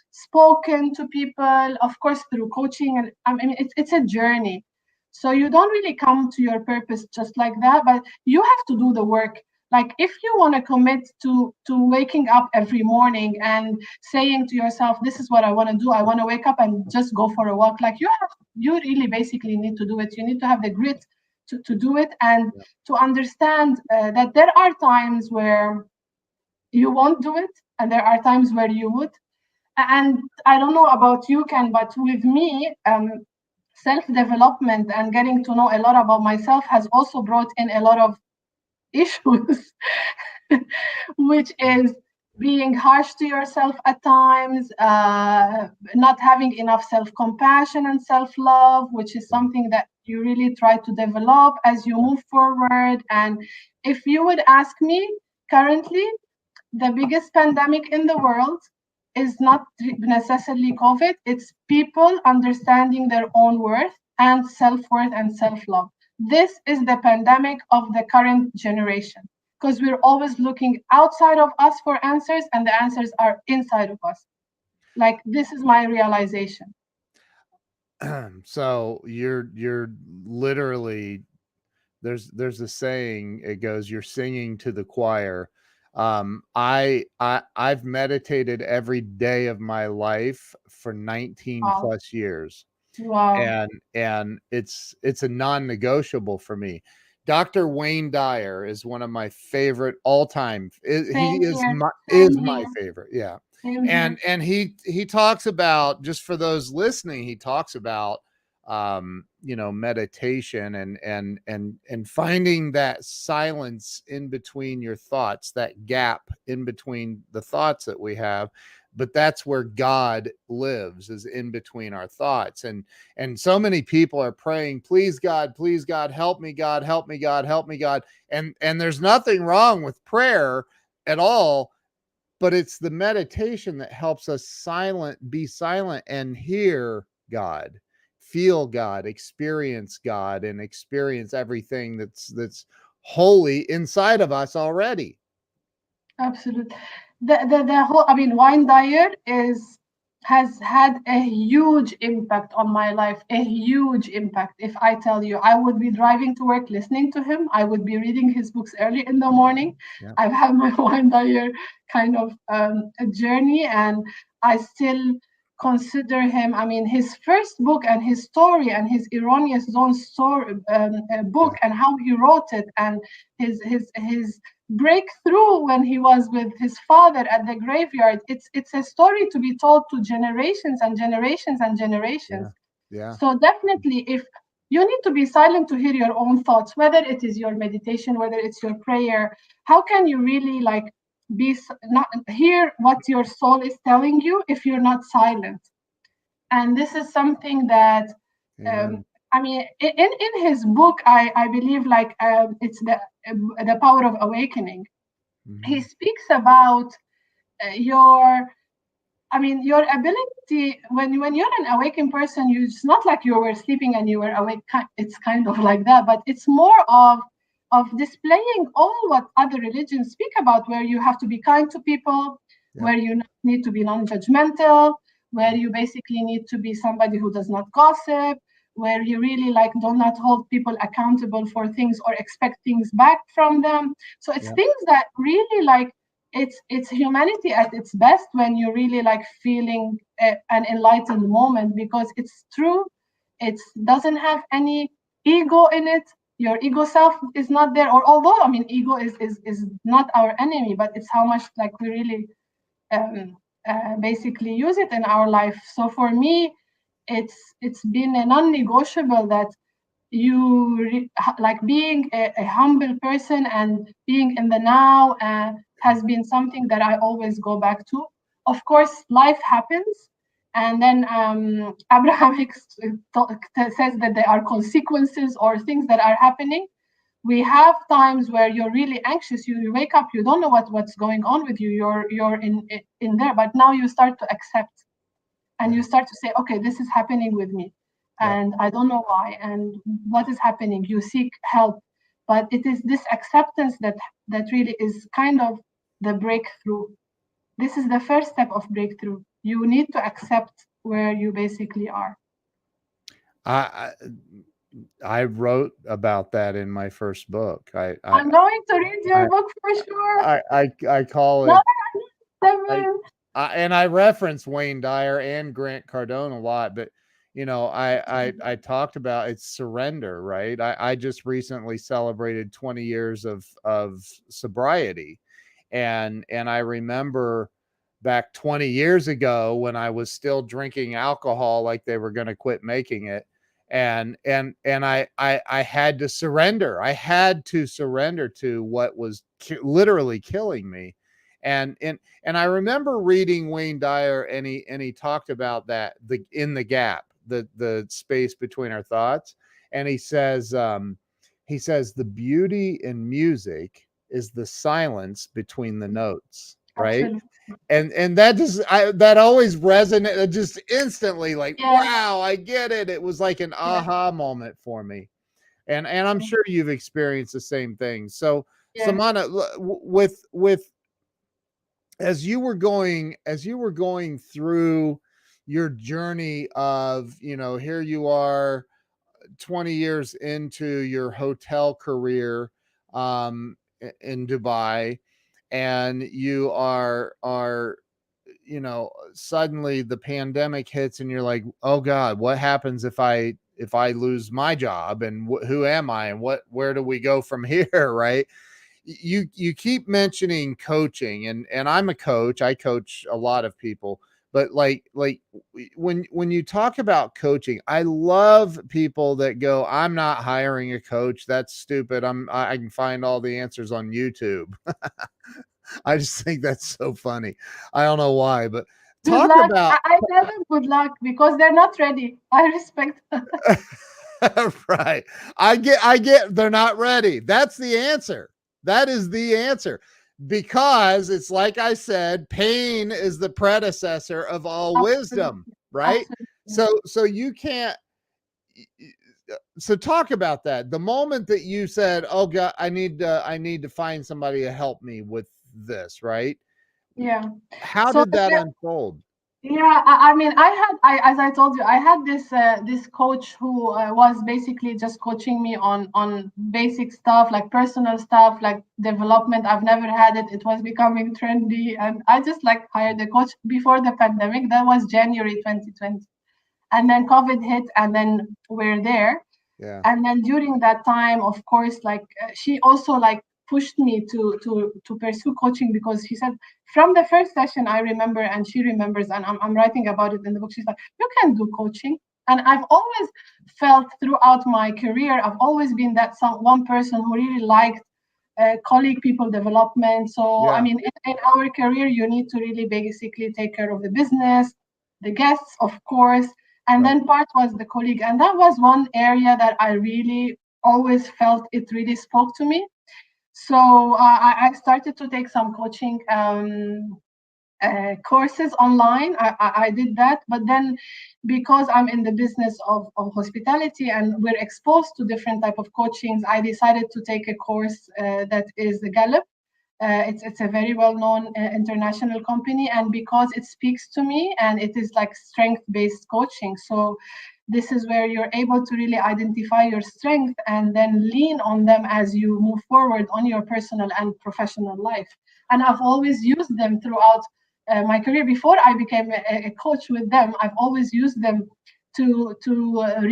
spoken to people, of course, through coaching. And I mean, it's a journey. So you don't really come to your purpose just like that, but you have to do the work. Like, if you want to commit to waking up every morning and saying to yourself, this is what I want to do, I want to wake up and just go for a walk, like, you really basically need to do it. You need to have the grit to do it, and Yep. to understand that there are times where you won't do it, and there are times where you would. And I don't know about you, Ken, but with me, self-development and getting to know a lot about myself has also brought in a lot of issues, which is being harsh to yourself at times, not having enough self-compassion and self-love, which is something that you really try to develop as you Yep. move forward. And if you would ask me, currently, the biggest pandemic in the world is not necessarily COVID, it's people understanding their own worth and self worth and self love. This is the pandemic of the current generation, because we're always looking outside of us for answers, and the answers are inside of us. Like, this is my realization. So you're literally, there's a saying, it goes, you're singing to the choir. I've meditated every day of my life for 19 Wow. plus years, Wow. and it's a non-negotiable for me. Dr. Wayne Dyer is one of my favorite all time. He Same here. is Same my here. favorite. Yeah. Same here. And he talks about, just for those listening, he talks about meditation and finding that silence in between your thoughts, that gap in between the thoughts that we have. But that's where God lives, is in between our thoughts. And so many people are praying, please God, help me, God, help me, God, help me, God. And there's nothing wrong with prayer at all, but it's the meditation that helps us be silent and hear God, feel God, and experience everything that's holy inside of us already. Absolutely. The whole, I mean, Wayne Dyer has had a huge impact on my life, a huge impact. If I tell you, I would be driving to work listening to him. I would be reading his books early in the morning. Yeah. I've had my Wayne Dyer kind of a journey, and I still consider him. I mean, his first book and his story and his erroneous zone story book, Yeah. and how he wrote it, and his breakthrough when he was with his father at the graveyard. It's a story to be told to generations and generations and generations. Yeah. Yeah. So definitely, if you need to be silent to hear your own thoughts, whether it is your meditation, whether it's your prayer, how can you really like not hear what your soul is telling you if you're not silent? And this is something that um, Amen. I mean, in his book, I believe like it's the power of awakening. He Mm-hmm. speaks about your, I mean, your ability when you're an awakened person. You, it's not like you were sleeping and you were awake. It's kind of like that, but it's more of displaying all what other religions speak about, where you have to be kind to people, Yep. where you need to be non-judgmental, where you basically need to be somebody who does not gossip, where you really like do not hold people accountable for things or expect things back from them. So it's Yep. things that really like it's humanity at its best when you're really like feeling an enlightened moment, because it's true. It doesn't have any ego in it. Your ego self is not there, or although I mean ego is not our enemy, but it's how much like we really um, basically use it in our life. So for me, it's been a non-negotiable that like being a humble person and being in the now has been something that I always go back to. Of course, life happens, and then Abrahamic says that there are consequences or things that are happening. We have times where you're really anxious. You wake up, you don't know what's going on with you. You're in there, but now you start to accept, and Yeah. you start to say, okay, this is happening with me, Yep. and I don't know why and what is happening. You seek help, but it is this acceptance that really is kind of the breakthrough. This is the first step of breakthrough. You need to accept where you basically are. I I wrote about that in my first book. I'm going to read your I book for sure. I call No, it I, seven. and I reference Wayne Dyer and Grant Cardone a lot, but I talked about it's surrender, right? I just recently celebrated 20 years of sobriety, and I remember back 20 years ago when I was still drinking alcohol like they were going to quit making it. And I had to surrender. I had to surrender to what was literally killing me. And I remember reading Wayne Dyer, and he talked about that, the in the gap, the space between our thoughts, and he says the beauty in music is the silence between the notes, right? Absolutely. And that always resonated just instantly, like, Yes, wow, I get it. It was like an yes, aha moment for me. And I'm sure you've experienced the same thing. So yes. Soumana, with as you were going through your journey of, here you are 20 years into your hotel career, in Dubai, and you are suddenly the pandemic hits and you're like, oh God, what happens if I lose my job, and who am I, and where do we go from here? Right? You keep mentioning coaching, and I'm a coach. I coach a lot of people, but when you talk about coaching, I love people that go, I'm not hiring a coach. That's stupid. I can find all the answers on YouTube. I just think that's so funny. I don't know why, but Good talk luck. about I tell them good luck because they're not ready. I respect. right. I get they're not ready. That's the answer. That is the answer. Because it's like I said, pain is the predecessor of all wisdom, Absolutely. right? Absolutely. So you can't so talk about that. The moment that you said, "Oh God, I need to find somebody to help me with this," right? Yeah. How So did that unfold? yeah, I mean, as I told you, I had this coach who was basically just coaching me on basic stuff, like personal stuff, like development. I've never had it. It was becoming trendy, and I just like hired a coach before the pandemic. That was January 2020, and then COVID hit, and then we're there. Yeah. And then during that time, of course, like she also like pushed me to pursue coaching because she said from the first session I remember, and she remembers, and I'm writing about it in the book. She's like, you can do coaching. And I've always felt throughout my career, I've always been that one person who really liked colleague people development. So I Yeah. mean, in our career you need to really basically take care of the business, the guests, of course, and Right. then part was the colleague. And that was one area that I really always felt it really spoke to me. So I started to take some coaching courses online. I did that, but then because I'm in the business of hospitality and we're exposed to different type of coachings, I decided to take a course that is the Gallup. It's a very well known international company, and because it speaks to me, and it is like strength based coaching. So this is where you're able to really identify your strength and then lean on them as you move forward on your personal and professional life. And I've always used them throughout my career. Before I became a coach with them, I've always used them to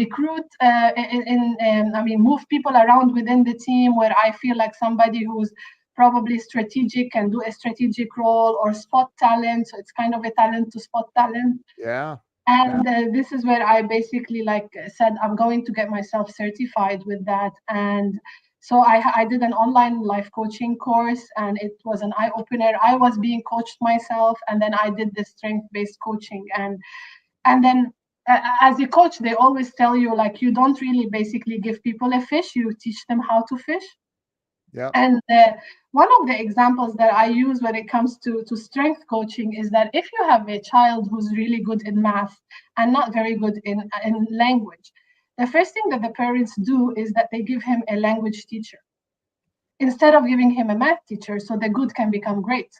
recruit I mean, move people around within the team where I feel like somebody who's probably strategic can do a strategic role, or spot talent. So it's kind of a talent to spot talent. Yeah. Yeah. And this is where I basically like said I'm going to get myself certified with that. And so I did an online life coaching course, and it was an eye opener. I was being coached myself, and then I did the strength based coaching. And then as a coach, they always tell you like you don't really basically give people a fish, you teach them how to fish. Yep. And one of the examples that I use when it comes to strength coaching is that if you have a child who's really good in math and not very good in language, the first thing that the parents do is that they give him a language teacher instead of giving him a math teacher so the good can become great.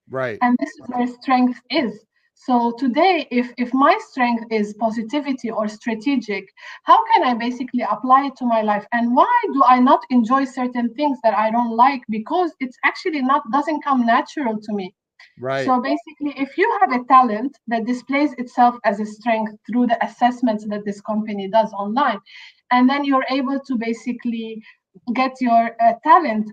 Right. And this is where strength is. So today, if my strength is positivity or strategic, how can I basically apply it to my life? And why do I not enjoy certain things that I don't like? Because it's actually not doesn't come natural to me. Right. So basically, if you have a talent that displays itself as a strength through the assessments that this company does online, and then you're able to basically get your talent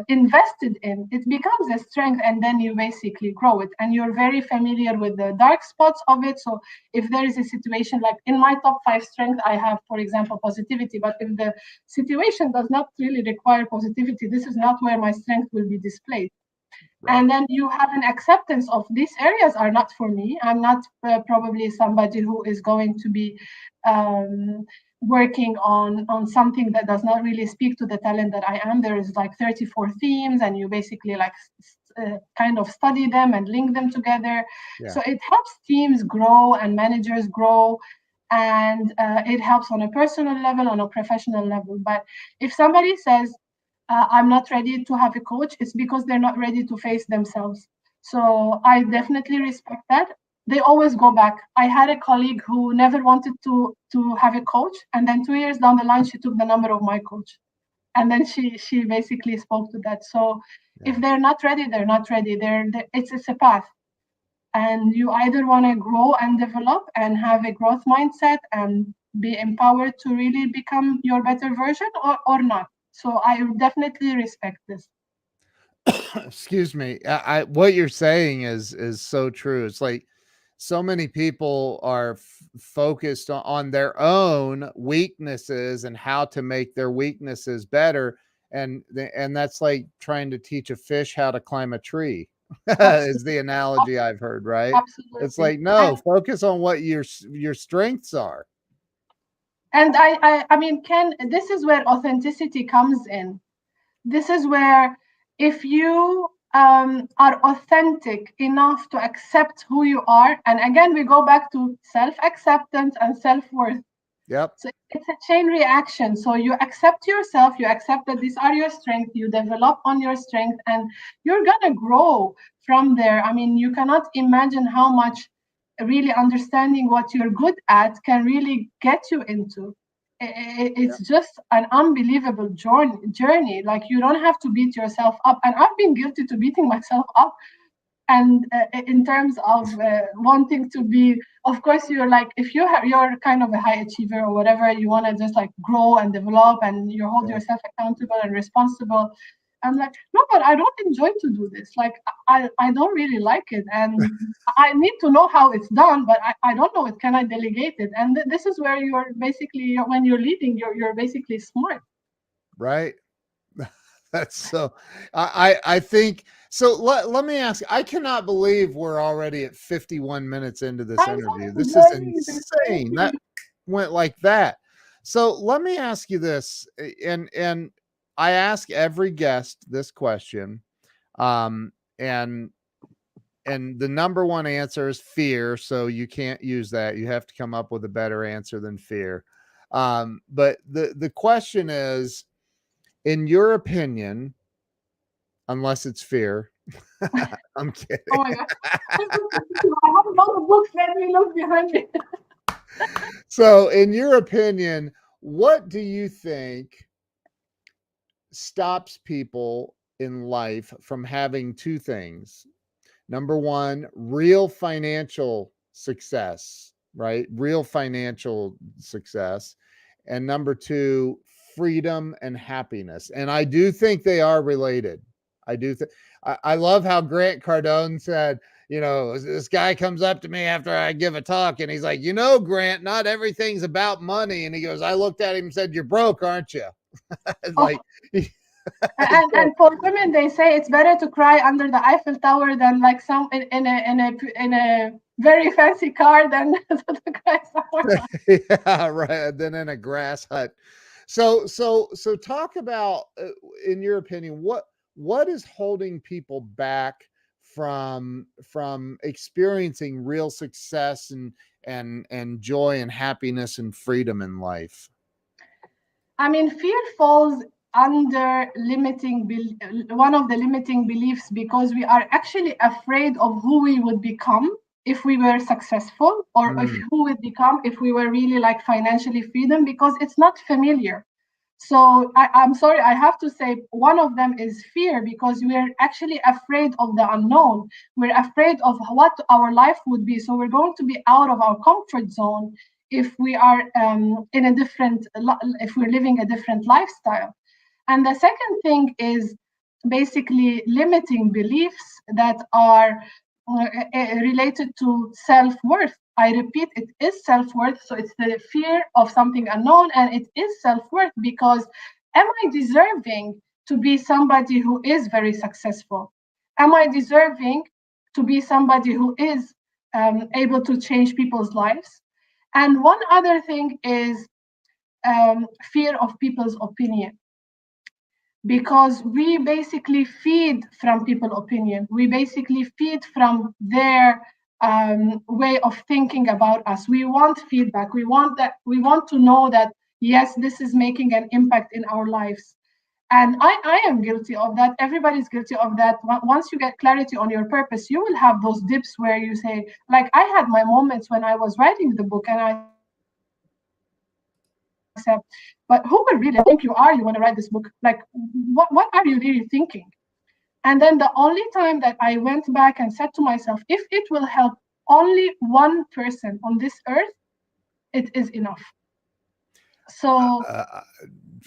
invested in, it becomes a strength, and then you basically grow it. And you're very familiar with the dark spots of it. So if there is a situation like in my top 5 strengths, I have, for example, positivity. But if the situation does not really require positivity, this is not where my strength will be displayed. Right. And then you have an acceptance of these areas are not for me. I'm not probably somebody who is going to be um, working on something that does not really speak to the talent that I am. There is like 34 themes, and you basically like kind of study them and link them together. Yeah. So it helps teams grow and managers grow, and it helps on a personal level, on a professional level. But if somebody says I'm not ready to have a coach, it's because they're not ready to face themselves. So I definitely respect that. They always go back. I had a colleague who never wanted to have a coach, and then 2 years down the line, she took the number of my coach, and then she basically spoke to that. So if Yeah. they're not ready, they're not ready. It's a path, and you either want to grow and develop and have a growth mindset and be empowered to really become your better version, or not. So I definitely respect this. Excuse me. What you're saying is so true. It's like so many people are focused on their own weaknesses and how to make their weaknesses better. And that's like trying to teach a fish how to climb a tree is the Absolutely. analogy I've heard, right? It's Absolutely. like, no, focus on what your strengths are. And I mean, Ken, this is where authenticity comes in. This is where, if you are authentic enough to accept who you are, and again, we go back to self acceptance and self worth. Yep. So it's a chain reaction. So you accept yourself, you accept that these are your strengths, you develop on your strength, and you're going to grow from there. I mean, you cannot imagine how much really understanding what you're good at can really get you into. Yeah. It's just an unbelievable journey. Like, you don't have to beat yourself up. And I've been guilty to beating myself up, and in terms of wanting to be, of course, you're like, if you're kind of a high achiever or whatever, you want to just like grow and develop, and you hold Yeah. yourself accountable and responsible. I'm like, no, but I don't enjoy to do this. Like, I don't really like it, and I need to know how it's done, but I don't know it. Can I delegate it? And this is where you're basically, when you're leading, you're basically smart. Right. That's so I think so. Let me ask you, I cannot believe we're already at 51 minutes into this I'm so interview. This is enjoying this. Thank insane. you. That went like that. So let me ask you this, and I ask every guest this question. Um and the number one answer is fear, so you can't use that. You have to come up with a better answer than fear. But the question is, in your opinion, unless it's fear. I'm Oh kidding. my god. I have a lot of books. Let me look behind me. So, in your opinion, what do you think stops people in life from having two things? Number one, real financial success, right? Real financial success. And number two, freedom and happiness. And I do think they are related. I do think I love how Grant Cardone said, this guy comes up to me after I give a talk and he's like, Grant, not everything's about money. And he goes, I looked at him and said, you're broke, aren't you? Like, Oh, and for women, they say it's better to cry under the Eiffel Tower than like some in a very fancy car than to cry somewhere else. yeah, right. Then in a grass hut. So talk about, in your opinion, what is holding people back from experiencing real success and joy and happiness and freedom in life? I mean, fear falls under one of the limiting beliefs, because we are actually afraid of who we would become if we were successful, or if Mm, who would become if we were really like financially freedom, because it's not familiar. So I'm sorry, I have to say one of them is fear, because we're actually afraid of the unknown. We're afraid of what our life would be. So we're going to be out of our comfort zone if we are if we're living a different lifestyle. And the second thing is basically limiting beliefs that are related to self-worth. I repeat, it is self-worth. So it's the fear of something unknown, and it is self-worth, because am I deserving to be somebody who is very successful? Am I deserving to be somebody who is able to change people's lives? And one other thing is fear of people's opinion, because we basically feed from people's opinion. We basically feed from their way of thinking about us. We want feedback. We want that. We want to know that yes, this is making an impact in our lives. And I am guilty of that. Everybody's guilty of that. Once you get clarity on your purpose, you will have those dips where you say, like, I had my moments when I was writing the book, and I said, but who will really think you are? You want to write this book? Like, what are you really thinking? And then the only time that I went back and said to myself, if it will help only one person on this earth, it is enough. So uh,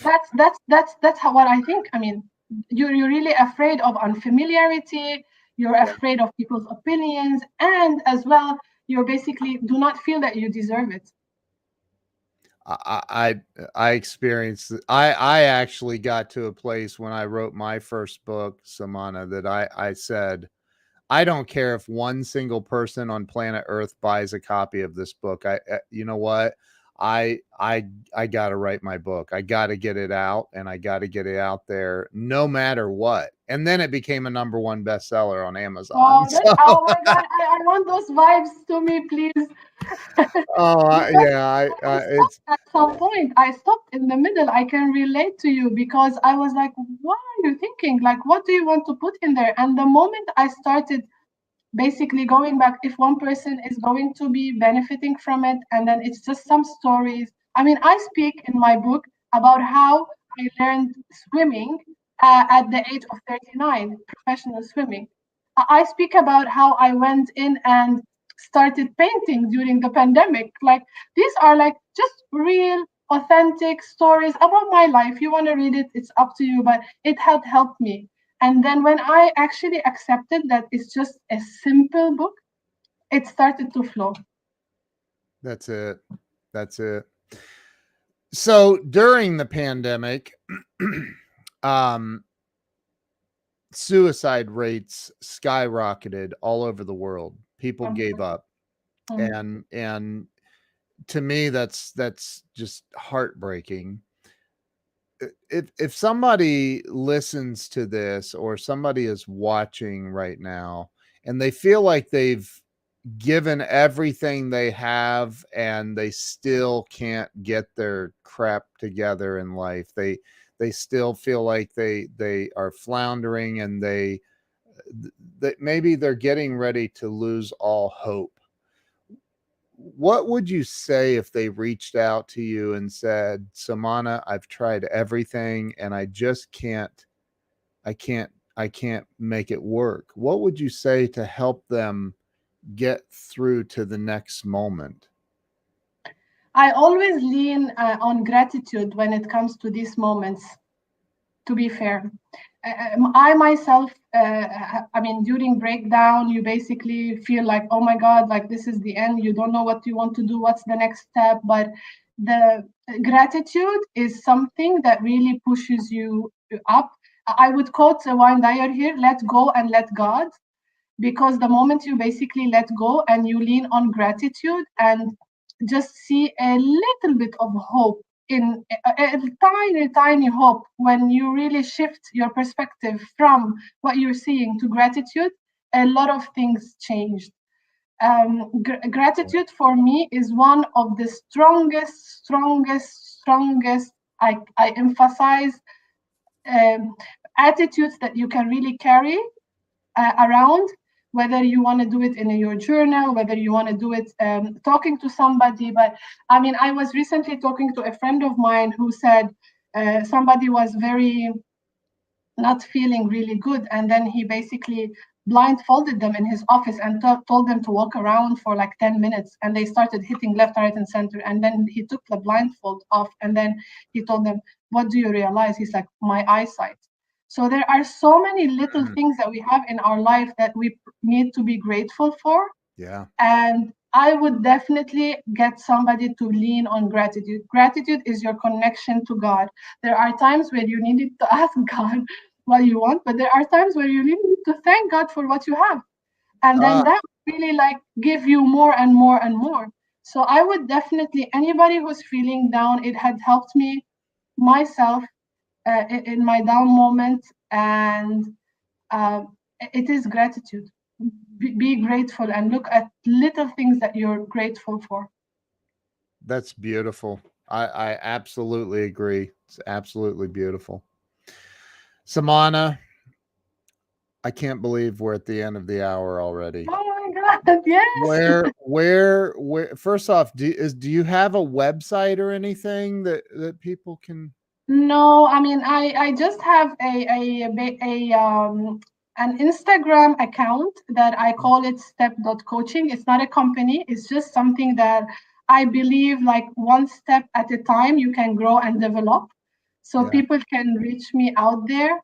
that's how what I think. I mean, you're really afraid of unfamiliarity. You're yeah. afraid of people's opinions, and as well, you basically do not feel that you deserve it. I experienced I actually got to a place when I wrote my first book, Soumana, that I said, I don't care if one single person on planet Earth buys a copy of this book. You know what? I I I got to write my book. I got to get it out, and I got to get it out there no matter what. And then it became a number one bestseller on Amazon. Oh, So, oh my God, I want those vibes to me, please. Because yeah, I stopped it's at some point. I stopped in the middle. I can relate to you because I was like, what are you thinking? Like, what do you want to put in there? And the moment I started basically going back, if one person is going to be benefiting from it, and then it's just some stories. I mean, I speak in my book about how I learned swimming at the age of 39, professional swimming. I speak about how I went in and started painting during the pandemic. Like, these are like just real authentic stories about my life. You want to read it, it's up to you, but it had helped me. And then when I actually accepted that it's just a simple book, it started to flow. that's it. That's it. So during the pandemic, um, suicide rates skyrocketed all over the world. People gave up, Mhm. and to me, that's just heartbreaking. If somebody listens to this, or somebody is watching right now, and they feel like they've given everything they have and they still can't get their crap together in life, they still feel like they are floundering, and that maybe they're getting ready to lose all hope, what would you say if they reached out to you and said, Soumana, I've tried everything and I just I can't, I can't make it work? What would you say to help them get through to the next moment? I always lean on gratitude when it comes to these moments, to be fair. I myself, I mean, during breakdown, you basically feel like, oh my God, like this is the end. You don't know what you want to do, what's the next step. But the gratitude is something that really pushes you up. I would quote Wayne Dyer here: let go and let God. Because the moment you basically let go and you lean on gratitude and just see a little bit of hope in a tiny, tiny hope, when you really shift your perspective from what you're seeing to gratitude, a lot of things changed. Gratitude for me is one of the strongest, I emphasize, um, attitudes that you can really carry around, whether you want to do it in your journal, whether you want to do it talking to somebody. But I mean, I was recently talking to a friend of mine who said somebody was very not feeling really good, and then he basically blindfolded them in his office and told them to walk around for like 10 minutes, and they started hitting left, right, and center. And then he took the blindfold off, and then he told them, what do you realize? He's like, my eyesight. So there are so many little Mm, things that we have in our life that we need to be grateful for. yeah. And I would definitely get somebody to lean on gratitude. Gratitude is your connection to God. There are times where you needed to ask God what you want, but there are times where you really need to thank God for what you have. And then Ah, that will really like give you more and more and more. So I would definitely, anybody who's feeling down, it had helped me myself in my down moment. And uh, it is gratitude. Be grateful and look at little things that you're grateful for. that's beautiful. I absolutely agree. It's absolutely beautiful. Samana, I can't believe we're at the end of the hour already. Oh my God, yes. Where first off, do you have a website or anything that people can? No, I mean, I just have an Instagram account that I call it step.coaching. It's not a company, it's just something that I believe like one step at a time you can grow and develop. So Yeah. people can reach me out there.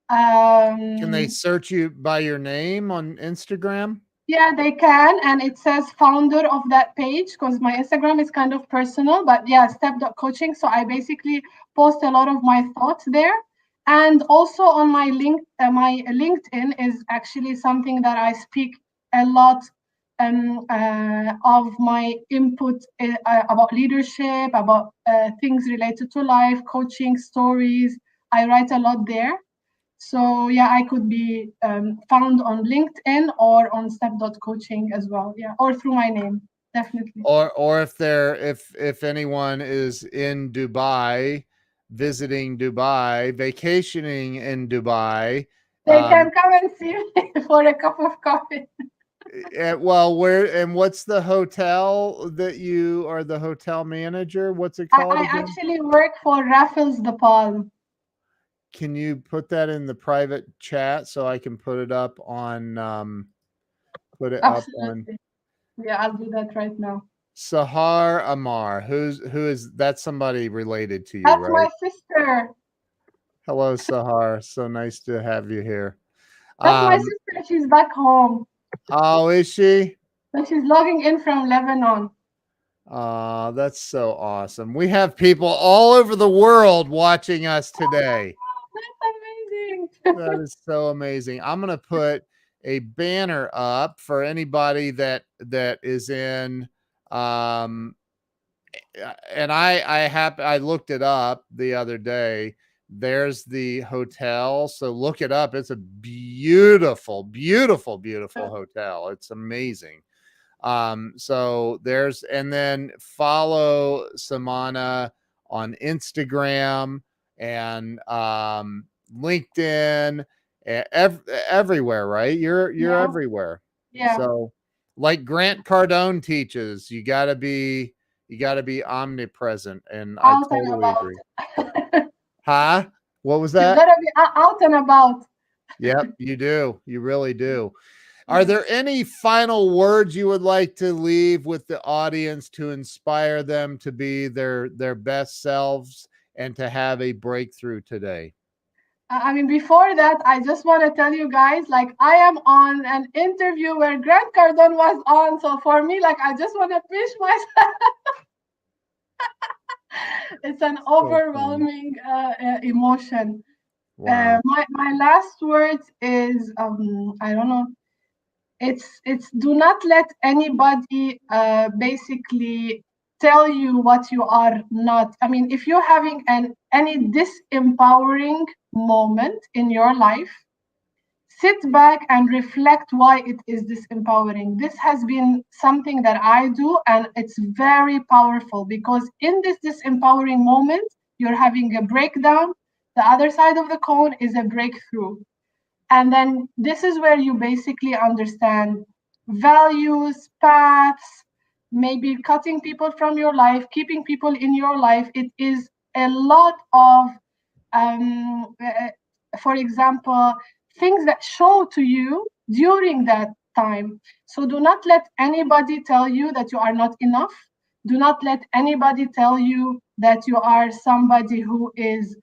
Can they Um, search you by your name on Instagram? Yeah, they can. And it says founder of that page because my Instagram is kind of personal, but yeah, step.coaching. So I basically post a lot of my thoughts there. And also on my LinkedIn is actually something that I speak a lot of my input about leadership, about things related to life, coaching, stories. I write a lot there. So yeah, I could be found on LinkedIn or on step.coaching as well. Yeah, or through my name, definitely. Or if anyone is in Dubai, visiting Dubai, vacationing in Dubai, They um, can come and see me for a cup of coffee. well, where and what's the hotel that you are the hotel manager? What's it called I again? actually work for Raffles the Palm. Can you put that in the private chat so I can put it up on put it up on Absolutely. Yeah, I'll do that right now. Sahar Ammar? Who is that's somebody related to you, That's my right? sister. Hello, Sahar. So nice to have you here. That's my Um, sister. She's back home. oh, is she? So she's logging in from Lebanon. That's so awesome. We have people all over the world watching us today. That's amazing. That is so amazing. I'm gonna put a banner up for anybody that is in um and I looked it up the other day. There's the hotel. So look it up. It's a beautiful, beautiful, beautiful hotel. It's amazing. So there's and then follow Soumana on Instagram and LinkedIn, everywhere, right? You're Yeah, everywhere. yeah. So like Grant Cardone teaches, you got to be omnipresent, and I Out and totally agree. about. Huh? What was You that? gotta be out and about. Yep, you do. You really do. Are Yeah. there any final words you would like to leave with the audience to inspire them to be their best selves and to have a breakthrough today? I mean, before that, I just want to tell you guys, like, I am on an interview where Grant Cardone was on. So for me, like, I just want to push myself. It's an So fun. overwhelming emotion. Wow. My last words is, I don't know. It's do not let anybody basically tell you what you are not. I mean, if you're having any disempowering moment in your life, sit back and reflect why it is disempowering. This has been something that I do, and it's very powerful because in this disempowering moment, you're having a breakdown. The other side of the cone is a breakthrough. And then this is where you basically understand values, paths, maybe cutting people from your life, keeping people in your life. It is a lot of, um, uh, for example, things that show to you during that time. So do not let anybody tell you that you are not enough. Do not let anybody tell you that you are somebody who is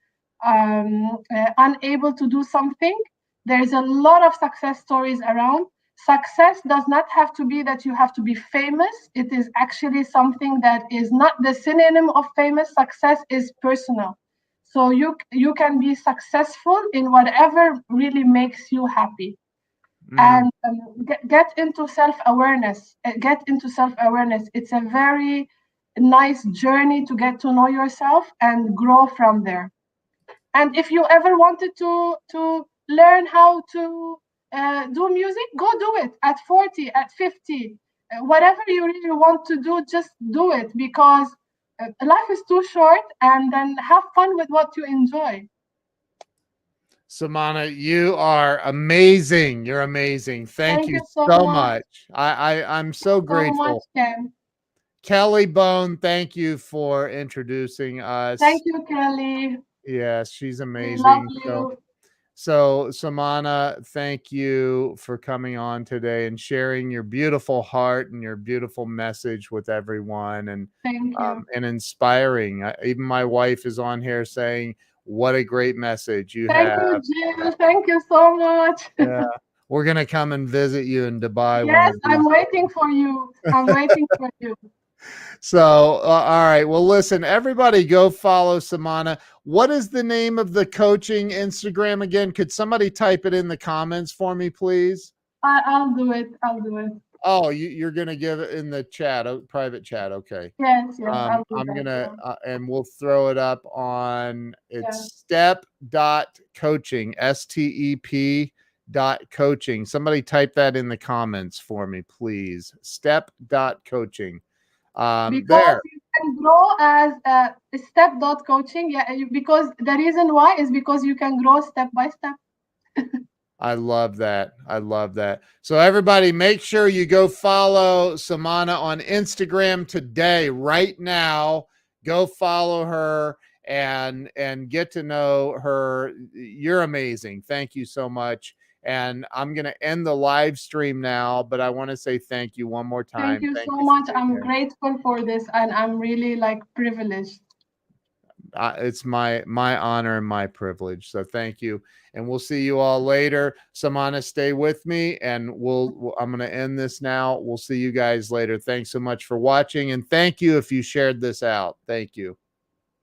unable to do something. There's a lot of success stories around. Success does not have to be that you have to be famous. It is actually something that is not the synonym of famous. Success is personal. So you can be successful in whatever really makes you happy. Mm. And get into self-awareness. Get into self-awareness. It's a very nice journey to get to know yourself and grow from there. And if you ever wanted to learn how to do music, go do it at 40, at 50. Whatever you really want to do, just do it because life is too short, and then have fun with what you enjoy. Samana, you are amazing. You're amazing. Thank Thank you you so so much. much. I'm so So much, grateful. Ken. Kelly Bone, thank you for introducing Thank us. you, Kelly. Yes, she's We love amazing. So you. So, Samana, thank you for coming on today and sharing your beautiful heart and your beautiful message with everyone, Thank you. and inspiring. Even my wife is on here saying, "What a great message you Thank have!" you, Jill. Thank you so much. Yeah. We're going to come and visit you in Dubai one Yes, of I'm these. waiting for you. I'm waiting for you. So, all right. Well, listen, everybody go follow Soumana. What is the name of the coaching Instagram again? Could somebody type it in the comments for me, please? I'll do it. I'll do it. Oh, you're going to give it in the chat, private chat. Okay. Yes, yes, I'll do I'm that. gonna Yeah, and we'll throw it up on yeah. it's step.coaching, STEP dot coaching. Somebody type that in the comments for me, please. Step.coaching. Because There. you can grow as a step dot coaching. Yeah, because the reason why is because you can grow step by step. I love that. I love that. So everybody make sure you go follow Soumana on Instagram today, right now. Go follow her and get to know her. You're amazing. Thank you so much. And I'm going to end the live stream now, but I want to say thank you one more Thank time. you Thank so you for much. being I'm here. grateful for this, and I'm really like privileged. It's my honor and my privilege. So thank you, and we'll see you all later. Soumana, stay with me, and I'm going to end this now. We'll see you guys later. Thanks so much for watching, and thank you if you shared this out. Thank you.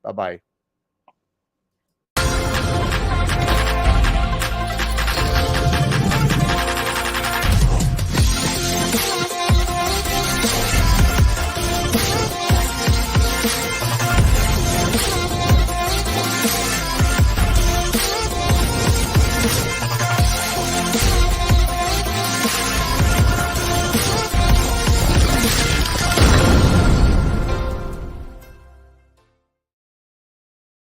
Bye bye.